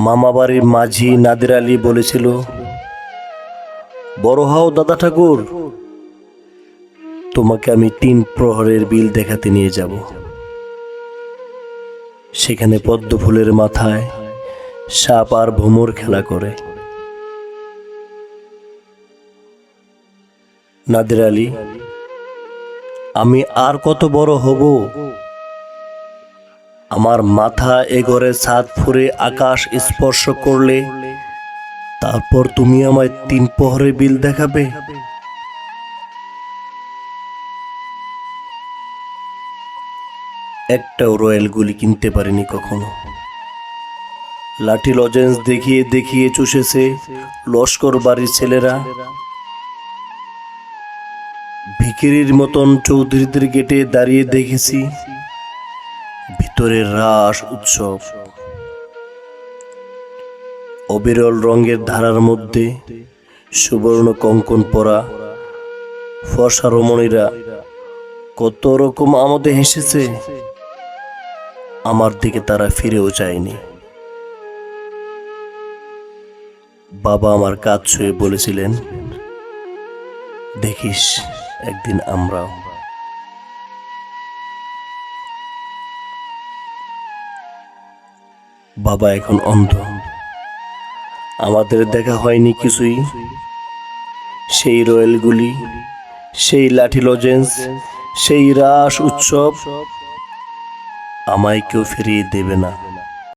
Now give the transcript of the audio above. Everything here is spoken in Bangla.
মামাবাড়ির মাঝি নাদের আলী বলেছিল, বড় হও দাদা ঠাকুর, তোমাকে আমি 3 প্রহরের বিল দেখাতে নিয়ে যাব। সেখানে পদ্ম ফুলের মাথায় সাপ আর ভ্রমর খেলা করে। নাদের আলী, আমি আর কত বড় হব? আমার মাথা এ ঘরের ছাদ ফুঁড়ে আকাশ স্পর্শ করলে তারপর তুমি আমায় 3 প্রহরের বিল দেখাবে? একটাও রয়্যাল গুলি কিনতে পারিনি কখনো। লাঠি লজেন্স দেখিয়ে দেখিয়ে চুষেছে লস্কর বাড়ির ছেলেরা। ভিখিরির মতন চৌধুরীদের গেটে দাঁড়িয়ে দেখেছি ভিতরের রাস উৎসব। অবিরল রঙের ধারার মধ্যে সুবর্ণ কঙ্কন পরা ফর্সা রমণীরা কত রকম আমাদের হেসেছে। আমার দিকে তারা ফিরেও যায়নি। বাবা আমার কাঁধ ছুঁয়ে বলেছিলেন, দেখিস একদিন আমরাও। বাবা এখন অন্ধ, আমাদের দেখা হয়নি কিছুই। সেই রয়্যালগুলি, সেই লাঠি লজেন্স, সেই রাস উৎসব আমায় কেউ ফিরিয়ে দেবে না।